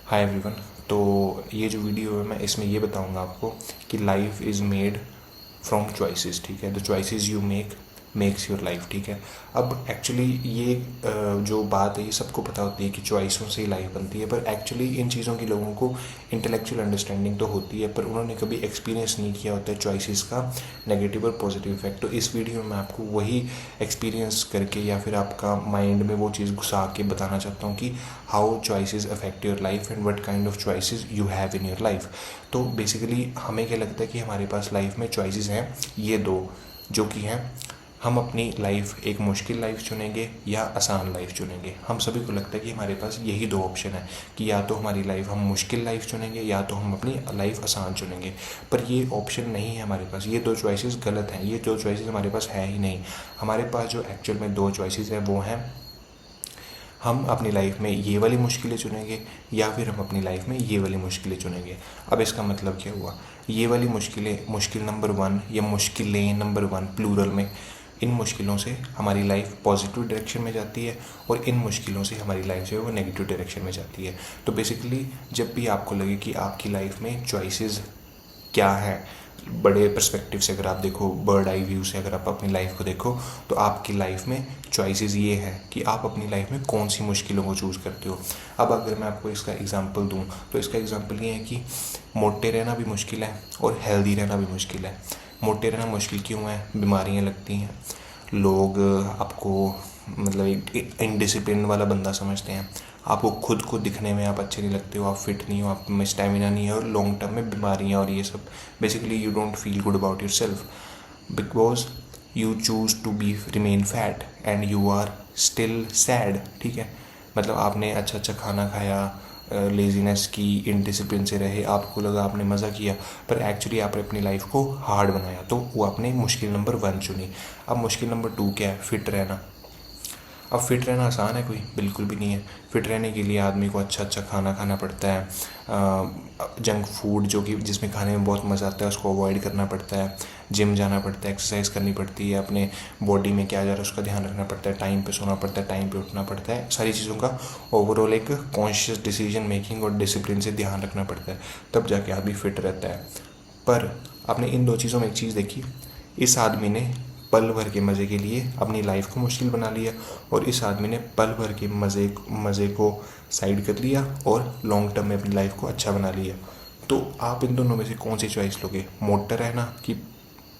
Hi everyone. तो ये जो वीडियो है मैं इसमें ये बताऊंगा आपको कि life is made from choices. ठीक है, the choices you makes your life. ठीक है, अब एक्चुअली ये जो बात है ये सबको पता होती है कि चॉइसों से ही लाइफ बनती है, पर एक्चुअली इन चीज़ों की लोगों को इंटेलेक्चुअल अंडरस्टैंडिंग तो होती है, पर उन्होंने कभी एक्सपीरियंस नहीं किया होता है चॉइसेस का नेगेटिव और पॉजिटिव इफेक्ट। तो इस वीडियो में मैं आपको वही एक्सपीरियंस करके या फिर आपका माइंड में वो चीज़ घुसा के बताना चाहता हूँ कि how choices affect your life and what kind of choices you have in your life. तो बेसिकली हमें क्या लगता है कि हमारे पास लाइफ में चॉइसेस हैं ये दो, जो कि हैं हम अपनी लाइफ एक मुश्किल लाइफ चुनेंगे या आसान लाइफ चुनेंगे। हम सभी को लगता है कि हमारे पास यही दो ऑप्शन है कि या तो हमारी लाइफ हम मुश्किल लाइफ चुनेंगे या तो हम अपनी लाइफ आसान चुनेंगे, पर ये ऑप्शन नहीं है हमारे पास। ये दो चॉइसेस गलत हैं, ये दो चॉइसेस हमारे पास है ही नहीं। हमारे पास जो एक्चुअल में दो चॉइसेस हैं वो हैं हम अपनी लाइफ में ये वाली मुश्किलें चुनेंगे या फिर हम अपनी लाइफ में ये वाली मुश्किलें चुनेंगे। अब इसका मतलब क्या हुआ? ये वाली मुश्किलें, मुश्किल नंबर 1 या मुश्किलें नंबर 1 प्लूरल में, इन मुश्किलों से हमारी लाइफ पॉजिटिव डायरेक्शन में जाती है और इन मुश्किलों से हमारी लाइफ जो है वो नेगेटिव डायरेक्शन में जाती है। तो बेसिकली जब भी आपको लगे कि आपकी लाइफ में चॉइसेस क्या है, बड़े पर्सपेक्टिव से अगर आप देखो, बर्ड आई व्यू से अगर आप अपनी लाइफ को देखो, तो आपकी लाइफ में चॉइसेस ये है कि आप अपनी लाइफ में कौन सी मुश्किलों को चूज़ करते हो। अब अगर मैं आपको इसका एग्जांपल दूं तो इसका एग्जांपल ये है कि मोटे रहना भी मुश्किल है और हेल्दी रहना भी मुश्किल है। मोटे रहना मुश्किल क्यों है? बीमारियां लगती हैं, लोग आपको मतलब एक इनडिसिप्लिन वाला बंदा समझते हैं, आपको खुद को दिखने में आप अच्छे नहीं लगते हो, आप फिट नहीं हो, आप में स्टेमिना नहीं है और लॉन्ग टर्म में बीमारियाँ और ये सब। Basically you don't feel good about yourself because you choose to be remain fat and you are still sad. ठीक है, मतलब आपने अच्छा अच्छा खाना खाया, लेजीनेस की, इनडिसिप्लिन से रहे, आपको लगा आपने मज़ा किया, पर एक्चुअली आपने अपनी लाइफ को हार्ड बनाया, तो वो आपने मुश्किल नंबर 1 चुनी। अब मुश्किल नंबर 2 क्या है? फिट रहना। अब फिट रहना आसान है कोई? बिल्कुल भी नहीं है। फिट रहने के लिए आदमी को अच्छा अच्छा खाना खाना पड़ता है, जंक फूड जो कि जिसमें खाने में बहुत मज़ा आता है उसको अवॉइड करना पड़ता है, जिम जाना पड़ता है, एक्सरसाइज करनी पड़ती है, अपने बॉडी में क्या जा रहा है उसका ध्यान रखना पड़ता है, टाइम पे सोना पड़ता है, टाइम पे उठना पड़ता है, सारी चीज़ों का ओवरऑल एक कॉन्शियस डिसीजन मेकिंग और डिसिप्लिन से ध्यान रखना पड़ता है, तब जाके आदमी फिट रहता है। पर आपने इन दो चीज़ों में एक चीज़ देखी, इस आदमी ने पल भर के मज़े के लिए अपनी लाइफ को मुश्किल बना लिया और इस आदमी ने पल भर के मज़े को साइड कर लिया और लॉन्ग टर्म में अपनी लाइफ को अच्छा बना लिया। तो आप इन दोनों में से कौन सी चॉइस लोगे? मोटा रहना कि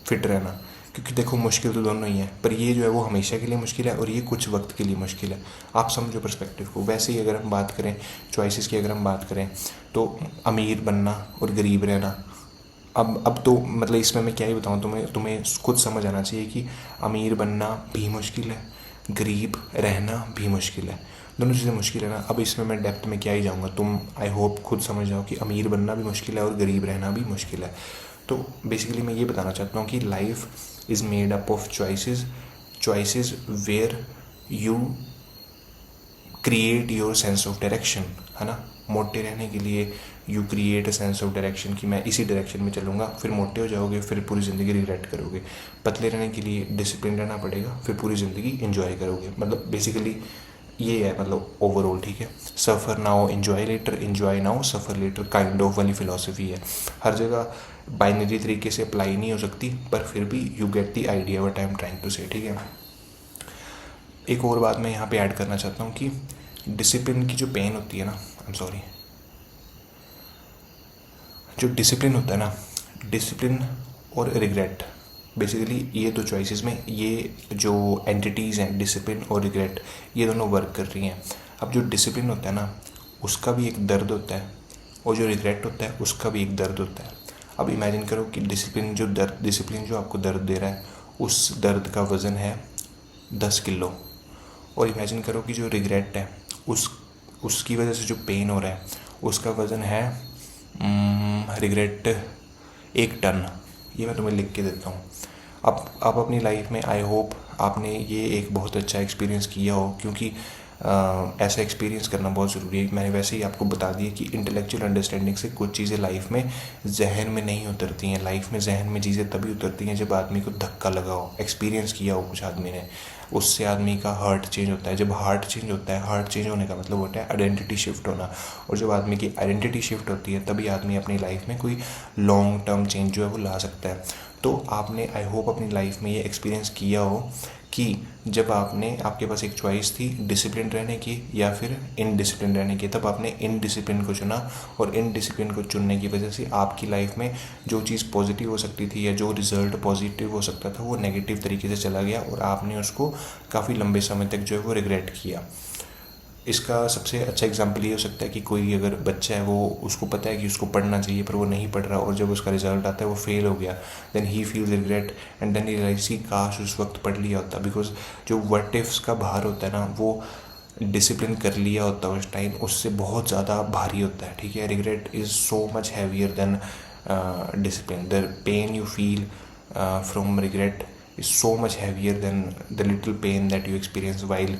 फिट रहना? क्योंकि देखो मुश्किल तो दोनों ही है, पर ये जो है वो हमेशा के लिए मुश्किल है और ये कुछ वक्त के लिए मुश्किल है। आप समझो पर्सपेक्टिव को। वैसे ही अगर हम बात करें चॉइसेस की, अगर हम बात करें तो अमीर बनना और गरीब रहना, अब तो मतलब इसमें मैं क्या ही बताऊँ, तुम्हें खुद समझ आना चाहिए कि अमीर बनना भी मुश्किल है, गरीब रहना भी मुश्किल है, दोनों चीज़ें मुश्किल है ना। अब इसमें मैं डेप्थ में क्या ही जाऊँगा, तुम आई होप खुद समझ जाओ कि अमीर बनना भी मुश्किल है और गरीब रहना भी मुश्किल है। तो बेसिकली मैं ये बताना चाहता हूँ कि life is made up of choices where you create your sense of direction, है ना। मोटे रहने के लिए you create a sense of direction कि मैं इसी डायरेक्शन में चलूँगा, फिर मोटे हो जाओगे, फिर पूरी ज़िंदगी रिग्रेट करोगे। पतले रहने के लिए डिसिप्लिन रहना पड़ेगा, फिर पूरी ज़िंदगी एंजॉय करोगे। मतलब बेसिकली ये है, मतलब ओवरऑल। ठीक है, suffer now enjoy later, enjoy now suffer later kind of वाली फिलॉसफी है। हर जगह बाइनरी तरीके से अप्लाई नहीं हो सकती, पर फिर भी you get the idea what I am trying to say. ठीक है, एक और बात मैं यहाँ पे ऐड करना चाहता हूँ कि डिसिप्लिन की जो पेन होती है ना, आई एम सॉरी, जो डिसिप्लिन होता है ना, डिसिप्लिन और रिग्रेट, बेसिकली ये दो चॉइसेस में ये जो एंटिटीज़ हैं, डिसिप्लिन और रिग्रेट, ये दोनों वर्क कर रही हैं। अब जो डिसिप्लिन होता है ना उसका भी एक दर्द होता है और जो रिग्रेट होता है उसका भी एक दर्द होता है। अब इमेजिन करो कि डिसिप्लिन जो आपको दर्द दे रहा है उस दर्द का वज़न है 10 किलो, और इमेजिन करो कि जो रिग्रेट है उसकी वजह से जो पेन हो रहा है उसका वज़न है रिग्रेट 1 टन। ये मैं तुम्हें लिख के देता हूँ। अब अपनी लाइफ में आई होप आपने ये एक बहुत अच्छा एक्सपीरियंस किया हो, क्योंकि ऐसा एक्सपीरियंस करना बहुत ज़रूरी है। मैंने वैसे ही आपको बता दिया कि इंटेलेक्चुअल अंडरस्टैंडिंग से कुछ चीज़ें लाइफ में जहन में नहीं उतरती हैं। लाइफ में जहन में चीज़ें तभी उतरती हैं जब आदमी को धक्का लगा हो, एक्सपीरियंस किया हो कुछ आदमी ने, उससे आदमी का हार्ट चेंज होता है। जब हार्ट चेंज होता है, हार्ट चेंज होने का मतलब होता है आइडेंटिटी शिफ्ट होना, और जब आदमी की आइडेंटिटी शिफ्ट होती है तभी आदमी अपनी लाइफ में कोई लॉन्ग टर्म चेंज जो है वो ला सकता है। तो आपने आई होप अपनी लाइफ में ये एक्सपीरियंस किया हो कि जब आपके पास एक चॉइस थी डिसिप्लिन रहने की या फिर इनडिसिप्लिन रहने की, तब आपने इनडिसिप्लिन को चुना, और इनडिसिप्लिन को चुनने की वजह से आपकी लाइफ में जो चीज़ पॉजिटिव हो सकती थी या जो रिजल्ट पॉजिटिव हो सकता था वो नेगेटिव तरीके से चला गया, और आपने उसको काफ़ी लंबे समय तक जो है वो रिग्रेट किया। इसका सबसे अच्छा एग्जांपल ये हो सकता है कि कोई अगर बच्चा है, वो उसको पता है कि उसको पढ़ना चाहिए पर वो नहीं पढ़ रहा, और जब उसका रिजल्ट आता है वो फेल हो गया, then he feels regret and then he realize कि काश उस वक्त पढ़ लिया होता। बिकॉज जो व्हाट इफ्स का भार होता है ना, वो डिसिप्लिन कर लिया होता है उस टाइम, उससे बहुत ज़्यादा भारी होता है। ठीक है, regret is so much heavier than discipline. The pain you feel from regret is so much heavier than the little pain that you experience while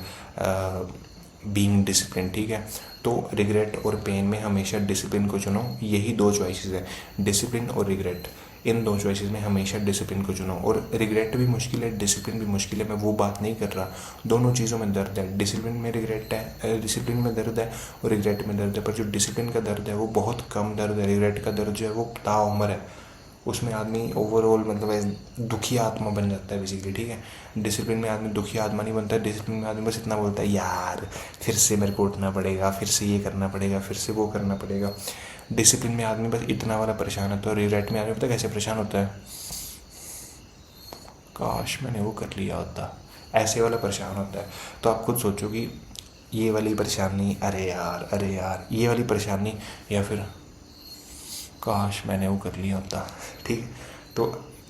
being discipline. ठीक है, तो रिग्रेट और पेन में हमेशा डिसिप्लिन को चुनो। यही दो चॉइसेस है, डिसिप्लिन और रिग्रेट। इन दो चॉइसेस में हमेशा डिसिप्लिन को चुनो। और रिग्रेट भी मुश्किल है, डिसिप्लिन भी मुश्किल है, मैं वो बात नहीं कर रहा। दोनों चीज़ों में दर्द है, डिसिप्लिन में रिग्रेट है, डिसिप्लिन में दर्द है और रिग्रेट में दर्द है। पर जो डिसिप्लिन का दर्द है वो बहुत कम दर्द है, रिग्रेट का दर्द जो है वो ताउम्र है। उसमें आदमी ओवरऑल मतलब दुखी आत्मा बन जाता है बेसिकली। ठीक है, डिसिप्लिन में आदमी दुखी आत्मा नहीं बनता है। डिसिप्लिन में आदमी बस इतना बोलता है, यार फिर से मेरे को उठना पड़ेगा, फिर से ये करना पड़ेगा, फिर से वो करना पड़ेगा। डिसिप्लिन में आदमी बस इतना वाला परेशान होता है, और रिग्रेट में आदमी पता कैसे परेशान होता है, काश मैंने वो कर लिया होता, ऐसे वाला परेशान होता है। तो आप खुद सोचो कि ये वाली परेशानी, अरे यार ये वाली परेशानी, या फिर काश मैंने वो कर लिया होता। ठीक है, तो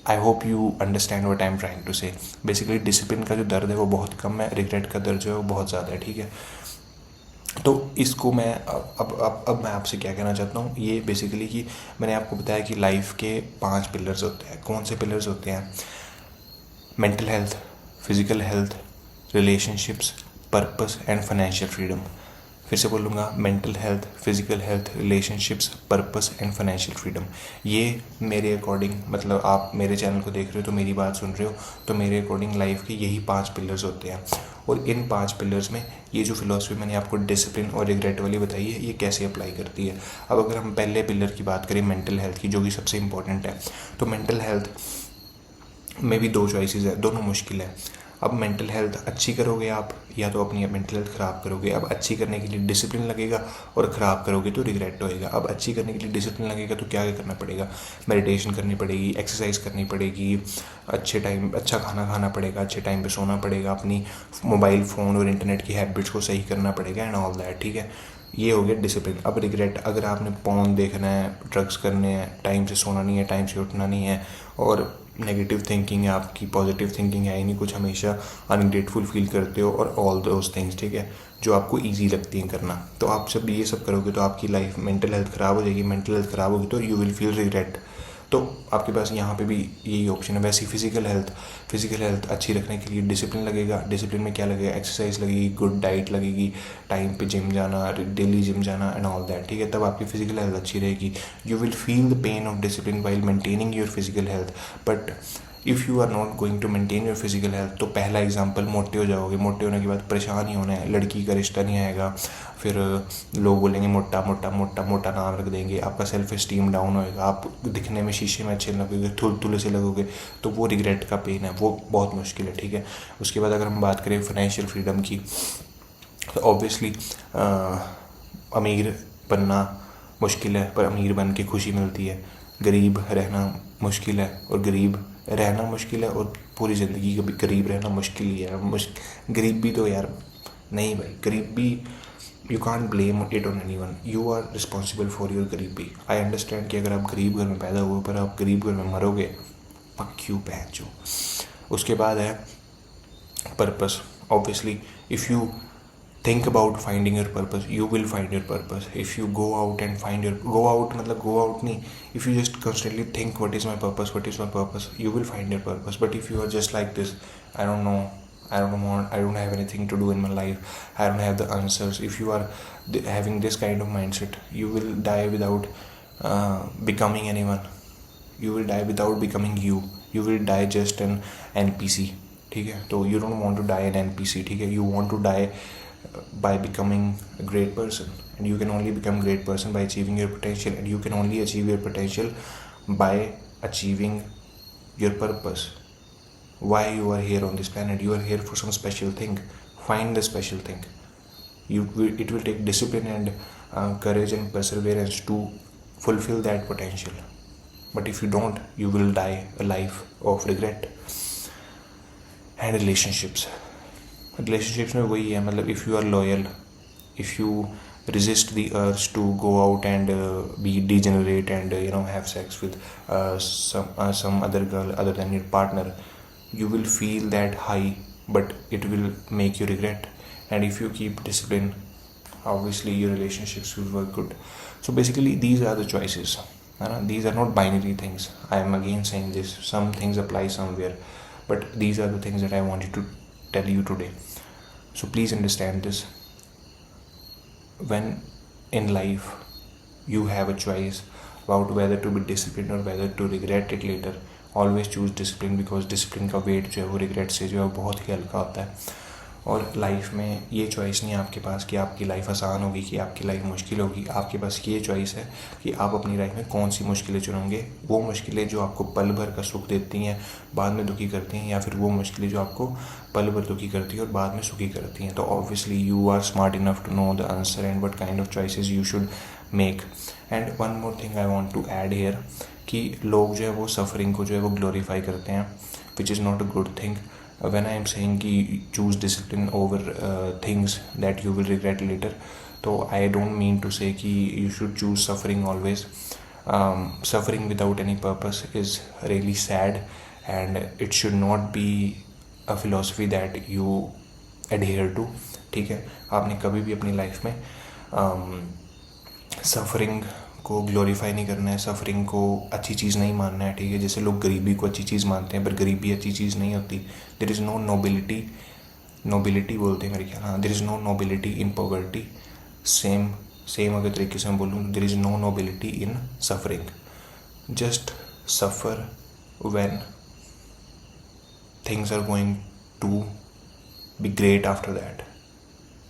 I hope you understand what I am trying to say. Basically discipline का जो दर्द है वो बहुत कम है, रिग्रेट का दर्द जो है वो बहुत ज़्यादा है। ठीक है, तो इसको मैं अब मैं आपसे क्या कहना चाहता हूँ, ये बेसिकली कि मैंने आपको बताया कि लाइफ के 5 पिलर्स होते हैं। कौन से पिलर्स होते हैं? Mental health, physical health, relationships, purpose and financial freedom. फिर से बोलूँगा, mental health, physical health, relationships, purpose and financial freedom. ये मेरे अकॉर्डिंग, मतलब आप मेरे चैनल को देख रहे हो तो मेरी बात सुन रहे हो, तो मेरे अकॉर्डिंग लाइफ के यही 5 पिलर्स होते हैं। और इन 5 पिलर्स में ये जो फिलॉसफी मैंने आपको डिसिप्लिन और रिग्रेट वाली बताई है, ये कैसे अप्लाई करती है। अब अगर हम पहले पिलर की बात करें, मेंटल हेल्थ की, जो कि सबसे इंपॉर्टेंट है, तो मेंटल हेल्थ में भी 2 चॉइसेस है, दोनों मुश्किल है। अब मेंटल हेल्थ अच्छी करोगे आप, या तो अपनी मेंटल हेल्थ ख़राब करोगे। अब अच्छी करने के लिए डिसिप्लिन लगेगा, और ख़राब करोगे तो रिग्रेट होएगा। अब अच्छी करने के लिए डिसिप्लिन लगेगा तो क्या करना पड़ेगा? मेडिटेशन करनी पड़ेगी, एक्सरसाइज करनी पड़ेगी, अच्छे टाइम अच्छा खाना खाना पड़ेगा, अच्छे टाइम पे सोना पड़ेगा, अपनी मोबाइल फ़ोन और इंटरनेट की हैबिट्स को सही करना पड़ेगा एंड ऑल दैट। ठीक है, ये हो गया डिसिप्लिन। अब रिग्रेट, अगर आपने पॉर्न देखना है, ड्रग्स करने हैं, टाइम से सोना नहीं है, टाइम से उठना नहीं है, और नेगेटिव थिंकिंग है आपकी, पॉजिटिव थिंकिंग है ही नहीं कुछ, हमेशा अनग्रेटफुल फील करते हो, और ऑल दोज थिंग्स, ठीक है, जो आपको इजी लगती हैं करना, तो आप जब ये सब करोगे तो आपकी लाइफ, मेंटल हेल्थ ख़राब हो जाएगी। मेंटल हेल्थ ख़राब होगी तो यू विल फील रिग्रेट। तो आपके पास यहाँ पे भी यही ऑप्शन है। वैसे फिजिकल हेल्थ अच्छी रखने के लिए डिसिप्लिन लगेगा। डिसिप्लिन में क्या लगेगा? एक्सरसाइज लगेगी, गुड डाइट लगेगी, टाइम पे जिम जाना, डेली जिम जाना एंड ऑल दैट। ठीक है, तब आपकी फिजिकल हेल्थ अच्छी रहेगी। You will feel the pain of discipline while maintaining your physical health, but if you are not going to maintain your physical health, तो पहला एग्जांपल, मोटे हो जाओगे। मोटे होने के बाद परेशान ही होना है, लड़की का रिश्ता नहीं आएगा, फिर लोग बोलेंगे मोटा मोटा मोटा मोटा नाम रख देंगे, आपका सेल्फ इस्टीम डाउन होएगा, आप दिखने में शीशे में अच्छे लगोगे, थुलथुले से लगोगे, तो वो रिग्रेट का पेन है, वो बहुत मुश्किल है। ठीक है, उसके बाद अगर हम बात करें फाइनेंशियल फ्रीडम की, तो ऑब्वियसली अमीर बनना मुश्किल है, पर अमीर बन के खुशी मिलती है। गरीब रहना मुश्किल है, और गरीब रहना मुश्किल है, और पूरी ज़िंदगी कभी गरीब रहना मुश्किल ही है। गरीब भी तो यार, नहीं भाई, गरीब भी you can't blame it on anyone, you are responsible for your गरीबी। आई अंडरस्टैंड कि अगर आप गरीब घर में पैदा हुए पर आप गरीब घर में मरोगे, पक्क्यू पहचो। उसके बाद है purpose. Obviously if you think about finding your purpose, you will find your purpose. If you go out and find your, go out मतलब go out नहीं, if you just constantly think what is my purpose, you will find your purpose. But if you are just like this, I don't know, I don't have anything to do in my life, I don't have the answers. If you are having this kind of mindset, you will die without becoming anyone. You will die without becoming you. You will die just an NPC. ठीक है, तो you don't want to die an NPC. ठीक है, you want to die by becoming a great person, and you can only become great person by achieving your potential, and you can only achieve your potential by achieving your purpose. Why you are here on this planet? You are here for some special thing. Find the special thing. It will take discipline and courage and perseverance to fulfill that potential. But if you don't, you will die a life of regret. And relationships में वही है, मतलब if you are loyal, if you resist the urge to go out and be degenerate and have sex with some other girl other than your partner, you will feel that high, but it will make you regret. And if you keep discipline, obviously your relationships will work good. So basically these are the choices. These are not binary things. I am again saying this, some things apply somewhere, but these are the things that I wanted to tell you today. So please understand this. When in life you have a choice about whether to be disciplined or whether to regret it later, always choose discipline, because discipline का weight जो है वो regret से जो है बहुत ही हल्का होता है. और लाइफ में ये चॉइस नहीं है आपके पास कि आपकी लाइफ आसान होगी कि आपकी लाइफ मुश्किल होगी. आपके पास ये चॉइस है कि आप अपनी लाइफ में कौन सी मुश्किलें चुनोगे. वो मुश्किलें जो आपको पल भर का सुख देती हैं, बाद में दुखी करती हैं, या फिर वो मुश्किलें जो आपको पल भर दुखी करती हैं और बाद में सुखी करती हैं. तो obviously you are smart enough to know the answer and what kind of choices you should make. And one more thing I want to add here कि लोग जो है वो सफरिंग को जो है वो ग्लोरीफाई करते हैं, which is not a good thing. When I am saying कि choose discipline over things that you will regret later, so I don't mean to say कि you should choose suffering always. Suffering without any purpose is really sad, and it should not be a philosophy that you adhere to. ठीक है, आपने कभी भी अपनी life में suffering को glorify नहीं करना है, सफरिंग को अच्छी चीज़ नहीं मानना है. ठीक है, जैसे लोग गरीबी को अच्छी चीज़ मानते हैं, पर गरीबी अच्छी चीज़ नहीं होती. देयर इज़ नो नोबिलिटी बोलते हैं मेरे ख्याल. हाँ, there is no nobility in poverty. Same अगर तरीके से मैं बोलूँ, there is no nobility in suffering. Just suffer when things are going to be great after that.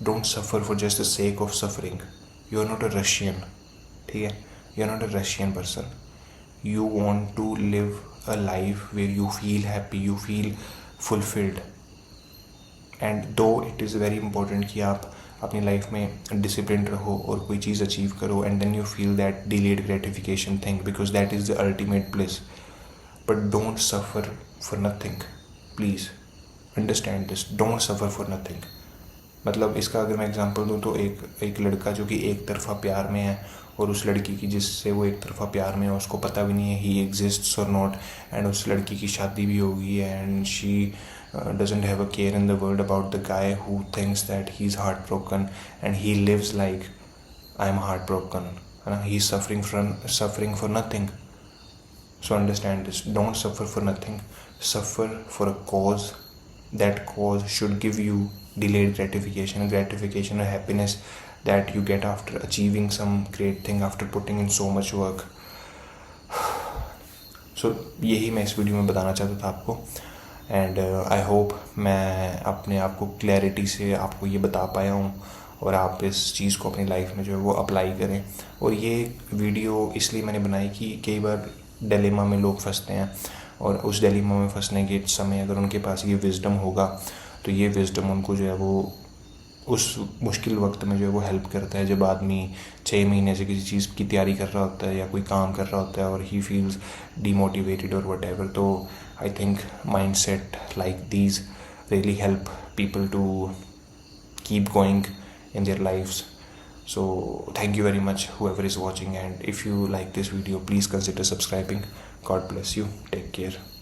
Don't suffer for just the sake of suffering. You are not a Russian. ठीक है, you are not a Russian person. You want to live a life where you feel happy, you feel fulfilled. And though it is very important कि आप अपनी life में discipline रहो और कोई चीज़ अचीव करो, and then you feel that delayed gratification thing, because that is the ultimate bliss. But don't suffer for nothing. Please understand this. Don't suffer for nothing. मतलब इसका अगर मैं एग्जांपल दूं तो एक लड़का जो कि एक तरफा प्यार में है, और उस लड़की की जिससे वो एक तरफा प्यार में है उसको पता भी नहीं है ही एग्जिस्ट्स और नॉट, एंड उस लड़की की शादी भी हो गई है, and she doesn't have a care in the world about the guy who thinks that he's heartbroken, and he lives like I'm heartbroken. He's suffering for nothing. So understand this. Don't suffer for nothing. Suffer for a cause. That cause should give you delayed gratification or happiness that you get after achieving some great thing, after putting in so much work. So यही मैं इस video में बताना चाहता था आपको, and I hope मैं अपने आप को क्लैरिटी से आपको ये बता पाया हूँ, और आप इस चीज़ को अपनी लाइफ में जो है वो अप्लाई करें. और ये वीडियो इसलिए मैंने बनाई कि कई बार डिलेमा में लोग फंसते हैं, और उस डिलेमा में फंसने के समय अगर उनके पास ये विजडम होगा तो ये विजडम उनको जो है वो उस मुश्किल वक्त में जो है वो हेल्प करता है. जब आदमी 6 महीने से किसी चीज़ की तैयारी कर रहा होता है या कोई काम कर रहा होता है और ही फील्स डीमोटिवेटेड और व्हाटएवर, तो I think mindset like these really help people to keep going in their lives. So thank you very much whoever is watching, and if you like this video, please consider subscribing. God bless you. Take care.